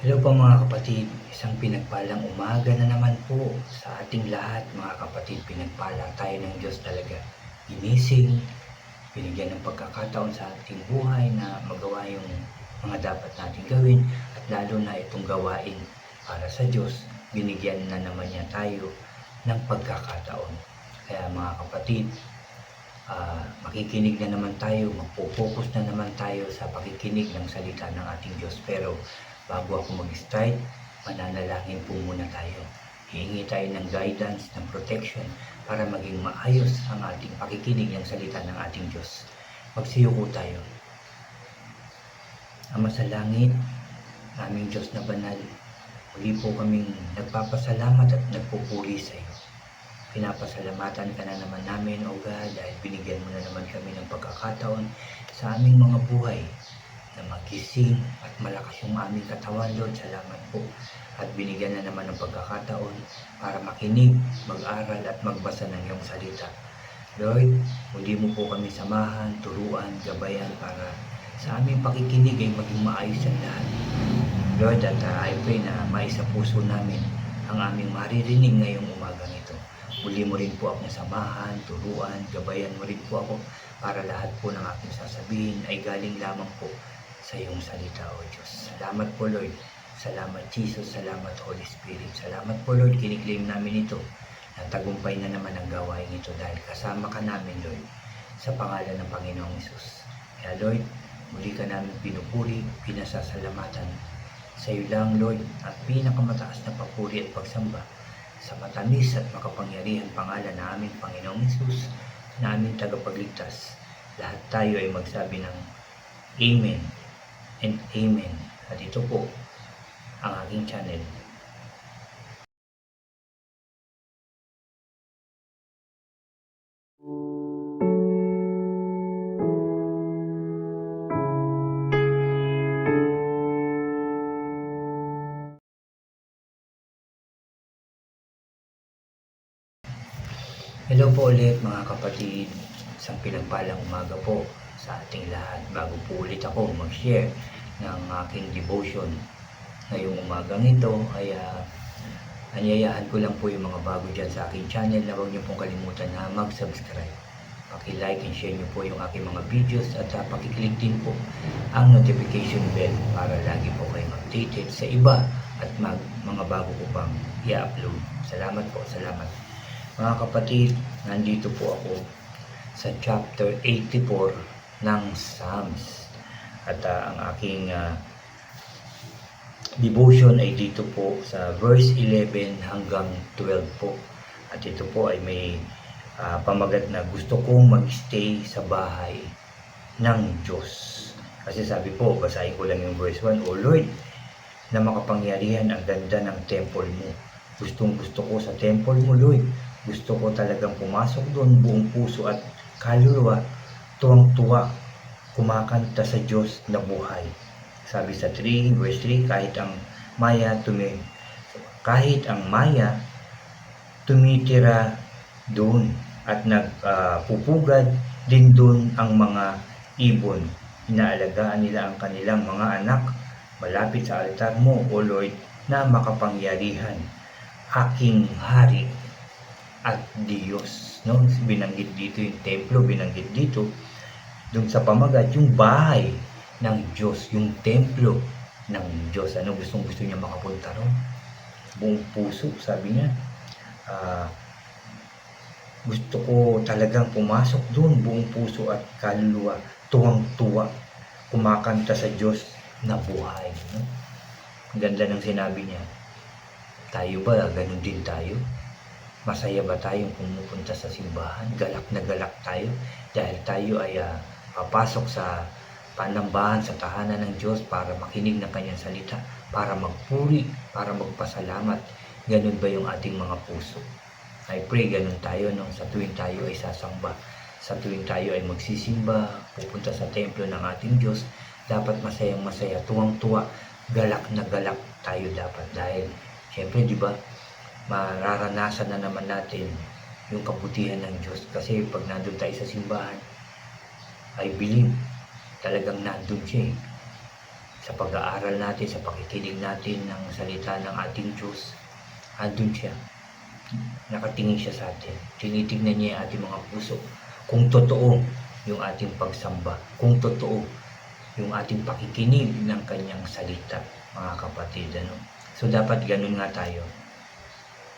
Hello po mga kapatid, isang pinagpalang umaga na naman po sa ating lahat mga kapatid. Pinagpala tayo ng Diyos talaga. Ginising, binigyan ng pagkakataon sa ating buhay na magawa yung mga dapat nating gawin at lalo na itong gawain para sa Diyos. Binigyan na naman niya tayo ng pagkakataon. Kaya mga kapatid, makikinig na naman tayo, magpo-focus na naman tayo sa pakikinig ng salita ng ating Diyos. Pero bago ako mag-start, mananalangin po muna tayo. Hihingi tayo ng guidance, ng protection para maging maayos ang ating pakikinig ng salita ng ating Diyos. Magsiyuko tayo. Ama sa langit, aming Diyos na banal, muli po kaming nagpapasalamat at nagpupuri sa iyo. Pinapasalamatan ka na naman namin, O God, dahil binigyan mo na naman kami ng pagkakataon sa aming mga buhay na magising at malakas yung aming katawan, Lord. Salamat po. At binigyan na naman ng pagkakataon para makinig, mag-aral at magbasa ng iyong salita. Lord, muli mo po kami samahan, turuan, gabayan para sa aming pakikinig ay maging maayos ang lahat. Lord, at I pray na maisa puso namin ang aming maririnig ngayong umagang ito. Muli mo rin po akong samahan, turuan, gabayan mo rin po ako para lahat po ng aking sasabihin ay galing lamang po sa iyong salita, O Diyos. Salamat po, Lord. Salamat, Jesus. Salamat, Holy Spirit. Salamat po, Lord. Kiniklaim namin ito. Natagumpay na naman ang gawain ito dahil kasama ka namin, Lord, sa pangalan ng Panginoong Hesus. Kaya, Lord, muli ka namin pinupuri, pinasasalamatan. Sa iyo lang, Lord, at pinakamataas na papuri at pagsamba sa matamis at makapangyarihan pangalan na aming Panginoong Hesus, na aming tagapagligtas. Lahat tayo ay magsabi ng Amen and Amen. At ito po ang aking channel. Hello po ulit mga kapatid, isang pinagpalang umaga po sa ating lahat. Bago po ulit ako mag-share ng aking devotion ngayong umagang ito, ay anyayahan ko lang po yung mga bago dyan sa aking channel na huwag niyo pong kalimutan na mag-subscribe. Paki-like and share niyo po yung aking mga videos at paki-click din po ang notification bell para lagi po kayong updated sa iba at mga bago ko pang i-upload. Salamat po, salamat. Mga kapatid, nandito po ako sa chapter 84 ng Psalms. At ang aking devotion ay dito po sa verse 11 hanggang 12 po. At ito po ay may pamagat na gusto kong mag-stay sa bahay ng Diyos. Kasi sabi po, basahin ko lang yung verse 1, O Lord, na makapangyarihan, ang ganda ng temple mo. Gustong gusto ko sa temple mo, Lord. Gusto ko talagang pumasok doon buong puso at kaluluwa, tuwang-tuwa, kumakanta sa Diyos na buhay. Sabi sa 3, verse 3, kahit ang maya tumitira doon at nagpupugad din doon ang mga ibon. Inaalagaan nila ang kanilang mga anak malapit sa altar mo, O Lord, na makapangyarihan, aking hari at Diyos. No? Binanggit dito yung templo, binanggit dito dun sa pamagat yung bahay ng Diyos, yung templo ng Diyos. Ano, gusto niya makapunta ron? Buong puso, sabi niya. Gusto ko talagang pumasok doon buong puso at kaluluwa, tuwang-tuwa, kumakanta sa Diyos na buhay. No? Ang ganda ng sinabi niya. Tayo ba, ganun din tayo? Masaya ba tayong pumupunta sa simbahan? Galak na galak tayo dahil tayo ay papasok sa panambahan, sa tahanan ng Diyos para makinig ng kanyang salita, para magpuri, para magpasalamat. Ganun ba yung ating mga puso? I pray ganun tayo sa tuwing tayo ay sasamba, sa tuwing tayo ay magsisimba, pupunta sa templo ng ating Diyos. Dapat masayang masaya, tuwang-tuwa, galak na galak tayo dapat dahil syempre, di ba, mararanasan na naman natin yung kabutihan ng Diyos. Kasi pag nandun tayo sa simbahan, I believe talagang nandun siya. sa pag-aaral natin, sa pakikinig natin ng salita ng ating Diyos, andun siya. Nakatingin siya sa atin. Tinitignan niya yung ating mga puso. Kung totoo yung ating pagsamba, kung totoo yung ating pakikinig ng kanyang salita, mga kapatid. So dapat ganun nga tayo.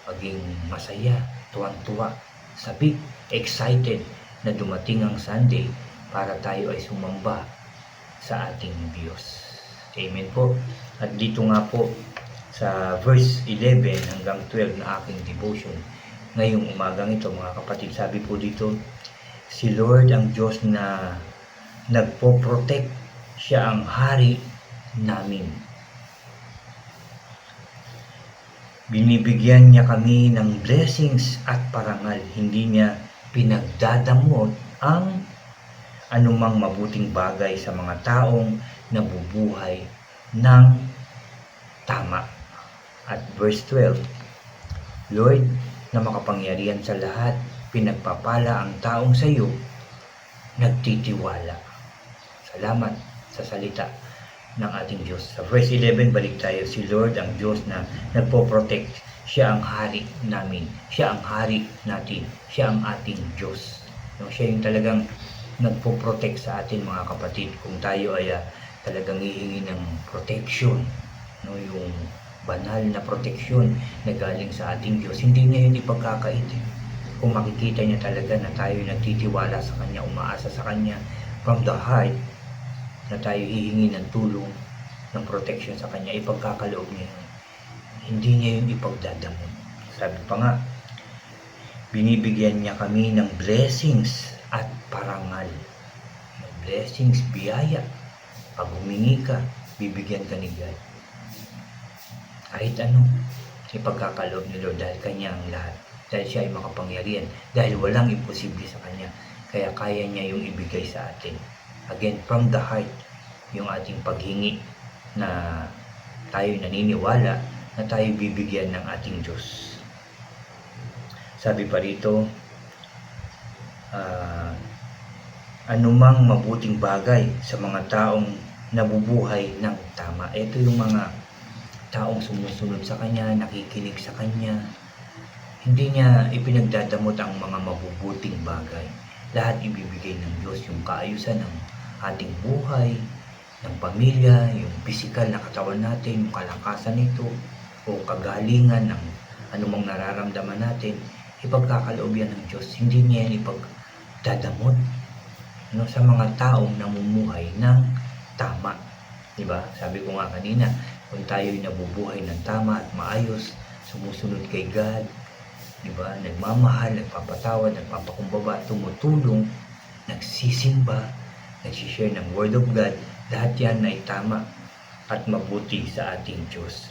Maging masaya, tuwang-tuwa, sabik, excited na dumating ang Sunday para tayo ay sumamba sa ating Diyos. Amen po. At dito nga po sa verse 11 hanggang 12 na aking devotion ngayong umagang ito, mga kapatid, sabi po dito, si Lord ang Diyos na nagpo-protect, siya ang hari namin. Binibigyan niya kami ng blessings at parangal. Hindi niya pinagdadamot ang anumang mabuting bagay sa mga taong nabubuhay ng tama. At verse 12, Lord, na makapangyarihan sa lahat, pinagpapala ang taong sa iyo nagtitiwala. Salamat sa salita ng ating Diyos. Sa verse 11, balik tayo. Si Lord ang Diyos na nagpo-protect. Siya ang hari namin. Siya ang hari natin. Siya ang ating Diyos. Siya yung talagang nagpo-protect sa atin, mga kapatid. Kung tayo ay talagang hihingi ng protection, yung banal na proteksyon na galing sa ating Diyos, hindi niya yun ipagkakait. Kung makikita niya talaga na tayo nagtitiwala sa Kanya, umaasa sa Kanya from the heart, na tayo hihingi ng tulong, ng protection sa Kanya, ipagkakaloob niya yun. Hindi niya yun ipagdadamon. Sabi pa nga, binibigyan niya kami ng blessings at parangal. Blessings, biyaya. Pag humingi ka, bibigyan ka ni God. Kahit ano, ipagkakaloob ni Lord dahil Kanya ang lahat. Dahil siya ay makapangyarihan. Dahil walang imposible sa Kanya. Kaya kaya niya yung ibigay sa atin. Again, from the heart, yung ating paghingi na tayo naniniwala na tayo bibigyan ng ating Diyos. Sabi pa rito, anumang mabuting bagay sa mga taong nabubuhay ng tama. Ito yung mga taong sumusunod sa Kanya, nakikinig sa Kanya. Hindi niya ipinagdadamot ang mga mabubuting bagay. Lahat ibibigay ng Diyos, yung kaayusan ng ating buhay, ng pamilya, yung physical na katawan natin, yung kalakasan nito, o kagalingan ng anumang nararamdaman natin, ipagkakaloob yan ng Diyos. Hindi niya yan ipagdadamot sa mga taong namumuhay ng tama. Diba? Sabi ko nga kanina, kung tayo'y nabubuhay ng tama at maayos, sumusunod kay God, diba? Nagmamahal, nagpapatawad, nagpapakumbaba, tumutulong, nagsisimba, nagsishare ng Word of God, lahat yan ay tama at mabuti sa ating Diyos.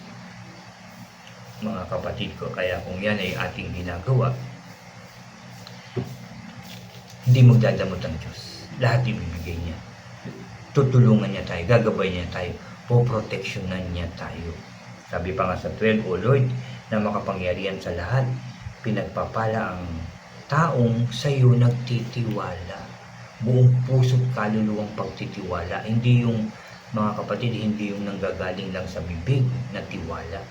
Mga kapatid ko, kaya kung yan ay ating ginagawa, hindi magdadamot ang Diyos. Lahat ibibigay niya. Tutulungan niya tayo, gagabay niya tayo, poproteksyonan niya tayo. Sabi pa nga sa 12, O Lord, na makapangyarihan sa lahat, pinagpapala ang taong sa iyo nagtitiwala. Buong puso't kaluluwang pagtitiwala. Hindi yung, mga kapatid, hindi yung nanggagaling lang sa bibig na tiwala,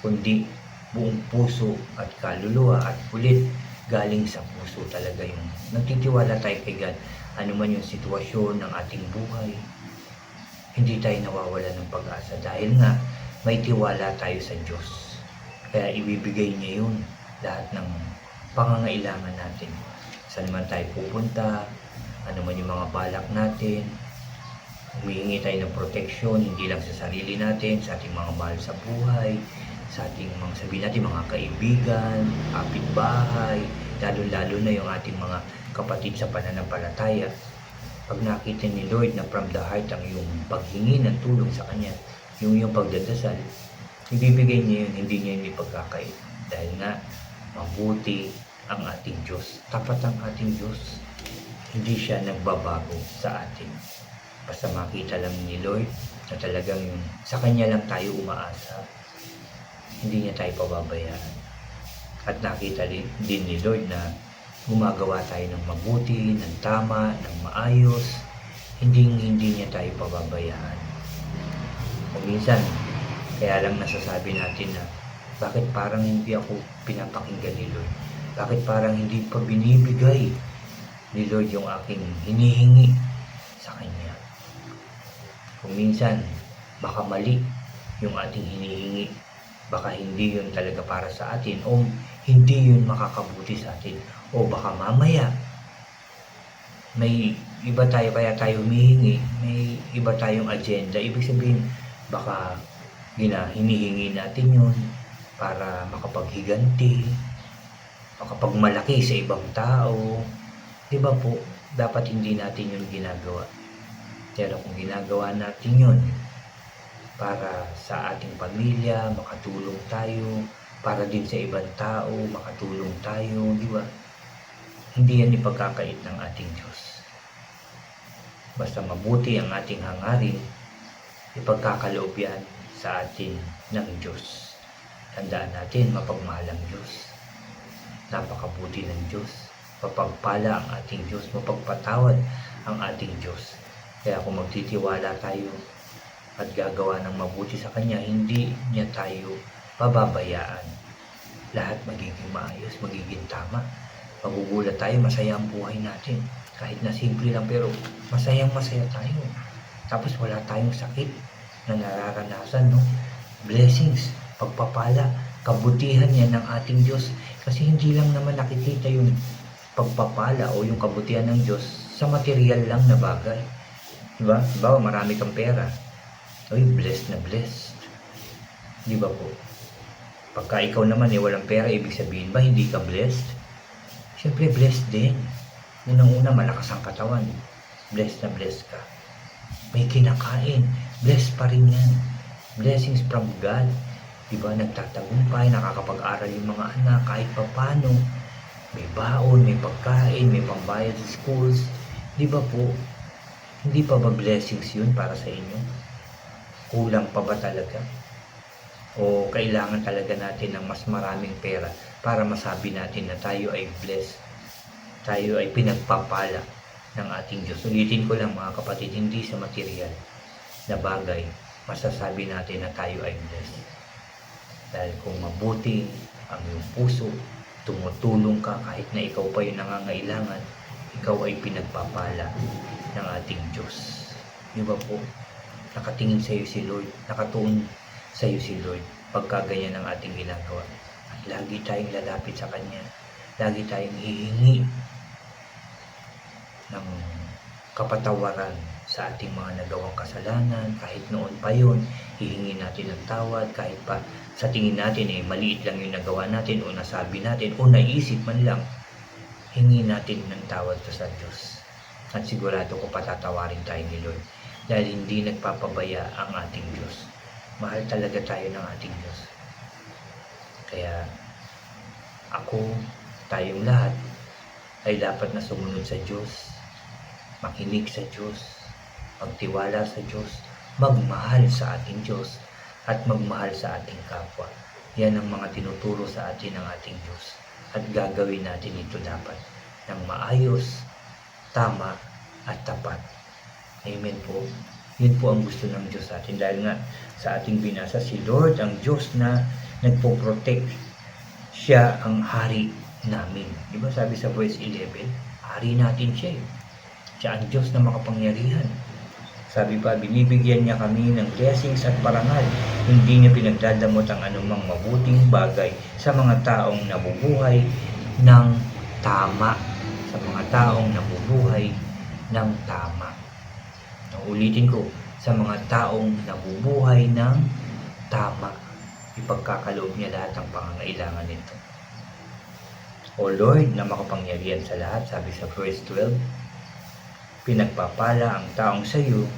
kundi buong puso at kaluluwa at ulit galing sa puso talaga yung nagtitiwala tayo kay God. Ano man yung sitwasyon ng ating buhay, hindi tayo nawawala ng pag-asa dahil nga may tiwala tayo sa Diyos. Kaya ibibigay niya yun, lahat ng pangangailangan natin. Saan man tayo pupunta, ano man yung mga balak natin, humihingi tayo ng proteksyon, hindi lang sa sarili natin, sa ating mga mahal sa buhay, sa ating mga, sabihin natin, mga kaibigan, kapitbahay, lalo-lalo na yung ating mga kapatid sa pananampalataya. Pag nakita ni Lord na from the heart ang yung paghingi ng tulong sa Kanya, yung pagdadasal, ibibigay niya yun, hindi niya yun ipagkakait. Dahil nga, mabuti ang ating Diyos. Tapat ang ating Diyos. Hindi siya nagbabago sa atin. Basta makita lang ni Lord na talagang sa Kanya lang tayo umaasa. Hindi niya tayo pababayaan. At nakita din ni Lord na gumagawa tayo ng mabuti, ng tama, ng maayos. Hindi niya tayo pababayaan. O minsan, kaya lang nasasabi natin na, bakit parang hindi ako pinapakinggan ni Lord? Bakit parang hindi pa binibigay ni Lord yung aking hinihingi sa Kanya? Kung minsan, baka mali yung ating hinihingi. Baka hindi yun talaga para sa atin o hindi yun makakabuti sa atin. O baka mamaya, may iba tayo kaya tayo humihingi, may iba tayong agenda. Ibig sabihin, baka hinihingi natin yun para makapaghiganti, makapagmalaki sa ibang tao. Diba po, dapat hindi natin yun ginagawa. Pero kung ginagawa natin yun para sa ating pamilya, makatulong tayo, para din sa ibang tao, makatulong tayo, di ba? Hindi yan ipagkakait ng ating Diyos. Basta mabuti ang ating hangarin, ipagkakaloob yan sa atin ng Diyos. Tandaan natin, mapagmahal ang Diyos. Napakabuti ng Diyos. Mapagpala ang ating Diyos, mapagpatawad ang ating Diyos. Kaya kung magtitiwala tayo at gagawa ng mabuti sa Kanya, hindi niya tayo pababayaan. Lahat magiging maayos, magiging tama. Magugulat tayo, masaya ang buhay natin. Kahit na simple lang, pero masayang masaya tayo. Tapos wala tayong sakit na nararanasan, no? Blessings, pagpapala, kabutihan yan ng ating Diyos. Kasi hindi lang naman nakikita yung pagpapala o yung kabutihan ng Diyos sa material lang na bagay. Diba? Diba, marami kang pera. Uy, blessed na blessed. Diba po? Pagka ikaw naman walang pera, ibig sabihin ba hindi ka blessed? Siyempre, blessed din. Unang-una, malakas ang katawan. Blessed na blessed ka. May kinakain. Blessed pa rin yan. Blessings from God. Diba, nagtatagumpay, nakakapag-aral yung mga anak, kahit pa paano. May baon, may pagkain, may pambayad sa schools. Diba po? Hindi pa ba blessings yun para sa inyo? Kulang pa ba talaga? O kailangan talaga natin ng mas maraming pera para masabi natin na tayo ay blessed, tayo ay pinagpapala ng ating Diyos? Ulitin ko lang mga kapatid, hindi sa material na bagay masasabi natin na tayo ay blessed. Dahil kung mabuti ang iyong puso, tumutulong ka kahit na ikaw pa yung nangangailangan, ikaw ay pinagpapala ng ating Diyos. Di ba po? Nakatingin sa iyo si Lord, nakatuon sa iyo si Lord pagka ganyan ang ating ginagawa. At lagi tayong lalapit sa Kanya. Lagi tayong hihingi ng kapatawaran sa ating mga nagawang kasalanan. Kahit noon pa yun, hihingi natin ng tawad. Kahit pa sa tingin natin maliit lang yung nagawa natin o nasabi natin o naisip man lang, hingi natin ng tawad sa Diyos. At sigurado ko patatawarin tayo ni Lord. Dahil hindi nagpapabaya ang ating Diyos. Mahal talaga tayo ng ating Diyos. Kaya ako, tayong lahat, ay dapat na sumunod sa Diyos, makinig sa Diyos, magtiwala sa Diyos, magmahal sa ating Diyos, at magmahal sa ating kapwa. Yan ang mga tinuturo sa atin ng ating Diyos. At gagawin natin ito dapat ng maayos, tama, at tapat. Amen po. Yun po ang gusto ng Diyos sa atin. Dahil nga sa ating binasa, si Lord ang Diyos na nagpo-protect. Siya ang hari namin. Di ba sabi sa verse 11, hari natin siya. Siya ang Diyos na makapangyarihan. Sabi pa, binibigyan niya kami ng blessings at parangal. Hindi niya pinagdadamot ang anumang mabuting bagay sa mga taong nabubuhay ng tama. Sa mga taong nabubuhay ng tama. Ulitin ko, sa mga taong nabubuhay ng tama, ipagkakaloob niya lahat ng pangangailangan nito. O Lord na makapangyarihan sa lahat, sabi sa verse 12, pinagpapala ang taong sa iyo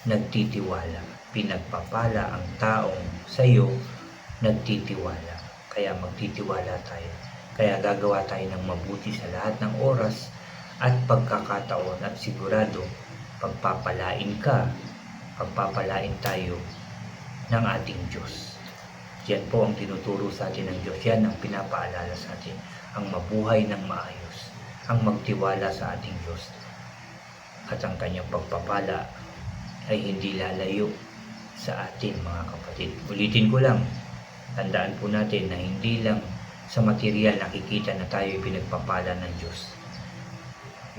nagtitiwala. Pinagpapala ang taong sa iyo nagtitiwala. Kaya magtitiwala tayo. Kaya gagawa tayo ng mabuti sa lahat ng oras at pagkakataon at sigurado pagpapalain ka, pagpapalain tayo ng ating Diyos. Yan po ang tinuturo sa atin ng Diyos. Yan ang pinapaalala sa atin. Ang mabuhay ng maayos. Ang magtiwala sa ating Diyos. At ang kanyang pagpapala ay hindi lalayo sa atin mga kapatid. Ulitin ko lang, tandaan po natin na hindi lang sa material nakikita na tayo pinagpapala ng Diyos.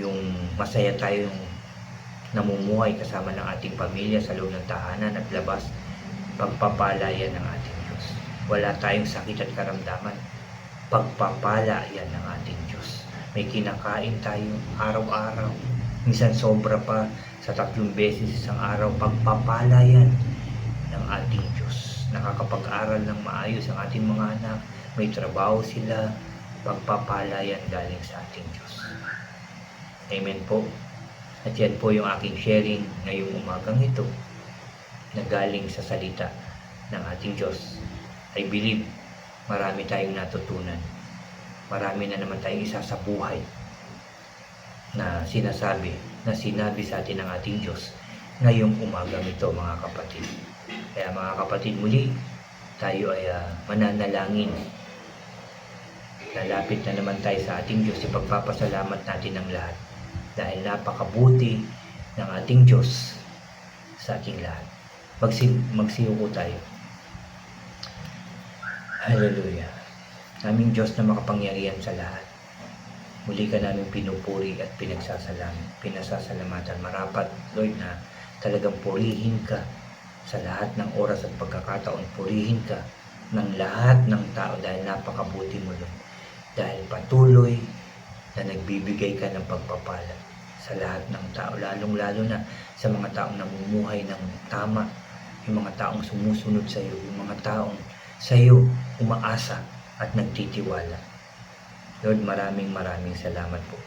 Yung masaya tayong namumuhay kasama ng ating pamilya sa loob ng tahanan at labas, pagpapala yan ng ating Diyos. Wala tayong sakit at karamdaman, pagpapala yan ng ating Diyos. May kinakain tayo araw-araw, minsan sobra pa sa 3 beses isang araw, pagpapala yan ng ating Diyos. Nakakapag-aral ng maayos ang ating mga anak, may trabaho sila, pagpapala yan galing sa ating Diyos. Amen po. At yan po yung aking sharing ngayong umagang ito na galing sa salita ng ating Diyos. I believe marami tayong natutunan. Marami na naman tayong isa sa buhay na sinabi sa atin ng ating Diyos ngayong umagang ito mga kapatid. Kaya mga kapatid, muli tayo ay mananalangin. Lalapit na naman tayo sa ating Diyos. Ipagpapasalamat natin ang lahat dahil napakabuti ng ating Diyos sa ating lahat. Magsiyuko tayo. Hallelujah. Aming Diyos na makapangyarihan sa lahat, muli ka namin pinupuri at pinasasalamatan. Marapat, Lord, na talagang purihin ka sa lahat ng oras at pagkakataon. Purihin ka ng lahat ng tao dahil napakabuti mo, Lord. Dahil patuloy na nagbibigay ka ng pagpapala sa lahat ng tao, lalong-lalo na sa mga taong namumuhay ng tama, yung mga taong sumusunod sa iyo, yung mga taong sa iyo umaasa at nagtitiwala. Lord, maraming salamat po.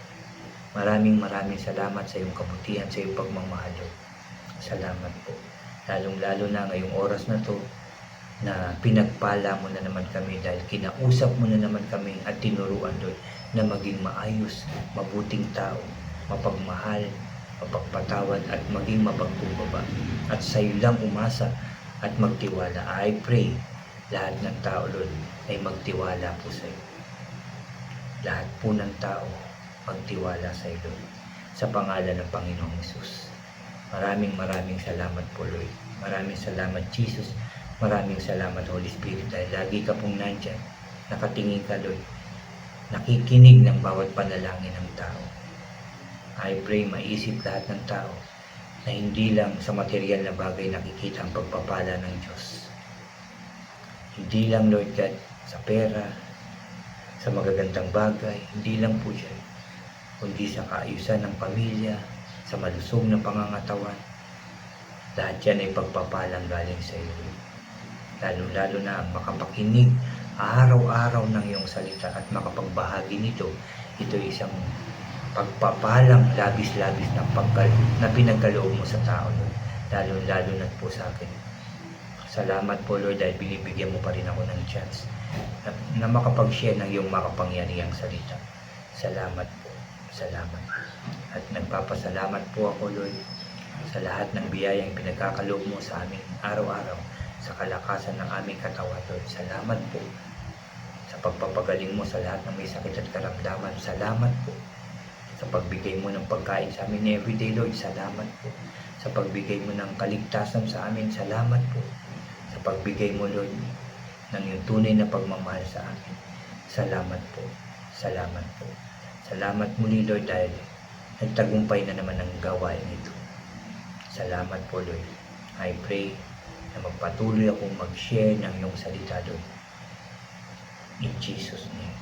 Maraming salamat sa iyong kabutihan, sa iyong pagmamahal, Lord. Salamat po. Lalong-lalo na ngayong oras na to na pinagpala mo na naman kami dahil kinausap mo na naman kami at tinuruan, Lord, na maging maayos, mabuting tao, mapagmahal, mapagpatawad at maging mapagkumbaba. At sa iyo lang umasa at magtiwala. I pray lahat ng tao, Lord, ay magtiwala po sa iyo. Lahat po ng tao magtiwala sa iyo, Lord, sa pangalan ng Panginoong Hesus. Maraming salamat po, Lord. Maraming salamat, Jesus. Maraming salamat, Holy Spirit, dahil lagi ka pong nandyan. Nakatingin ka, Lord. Nakikinig ng bawat panalangin ng tao. I pray maisip lahat ng tao na hindi lang sa material na bagay nakikita ang pagpapala ng Diyos. Hindi lang, Lord God, sa pera, sa magagandang bagay, hindi lang po dyan, kundi sa kaayusan ng pamilya, sa malusog na pangangatawan. Lahat yan ay pagpapalang galing sa iyo. Lalo-lalo na ang makapakinig araw-araw ng iyong salita at makapagbahagi nito, ito ay isang pagpapalang labis-labis na pinagkaloob mo sa tao, Lord. Lalo-lalo na po sa akin. Salamat po, Lord, dahil binibigyan mo pa rin ako ng chance na makapag-share ng iyong makapangyarihang salita. Salamat po. Salamat. At nagpapasalamat po ako, Lord, sa lahat ng biyayang pinagkakaloob mo sa amin araw-araw, sa kalakasan ng aming katawan, Lord. Salamat po sa pagpapagaling mo sa lahat ng may sakit at karamdaman. Salamat po sa pagbigay mo ng pagkain sa amin everyday, Lord. Salamat po sa pagbigay mo ng kaligtasan sa amin. Salamat po sa pagbigay mo, Lord, ng iyong tunay na pagmamahal sa amin. Salamat po. Salamat po. Salamat muli, Lord, dahil nagtagumpay na naman ang gawain ito. Salamat po, Lord. I pray na magpatuloy akong mag-share ng iyong salita, Lord. In Jesus' name.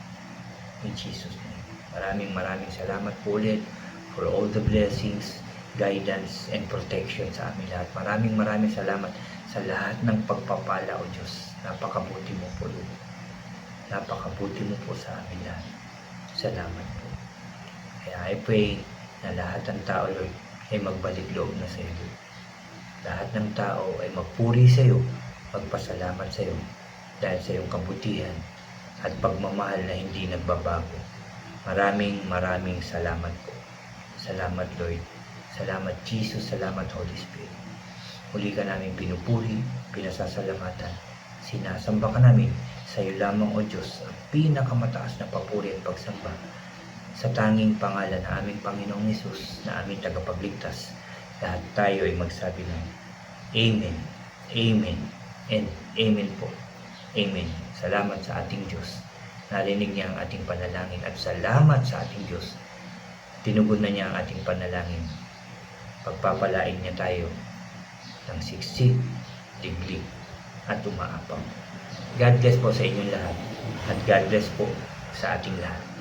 In Jesus' name. Maraming salamat po ulit for all the blessings, guidance, and protection sa amin lahat. Maraming salamat sa lahat ng pagpapala, O Diyos. Napakabuti mo po, Lord. Napakabuti mo po sa amin lahat. Salamat po. Kaya I pray na lahat ng tao, Lord, ay magbalik loob na sa iyo, Lord. Lahat ng tao ay magpuri sa iyo, magpasalamat sa iyo dahil sa iyong kabutihan at pagmamahal na hindi nagbabago. Maraming salamat po. Salamat, Lord. Salamat, Jesus. Salamat, Holy Spirit. Muli ka namin pinupuri, pinasasalamatan. Sinasamba ka namin sa iyo lamang, O Diyos, ang pinakamataas na papuri at pagsamba sa tanging pangalan ng aming Panginoong Hesus na aming tagapagligtas. Lahat tayo ay magsabi ng Amen Amen and amen po. Amen. Salamat sa ating Diyos. Narinig niya ang ating panalangin at salamat sa ating Diyos. Tinugon na niya ang ating panalangin. Pagpapalain niya tayo ng siksik, liglig at umaapaw. God bless po sa inyong lahat at God bless po sa ating lahat.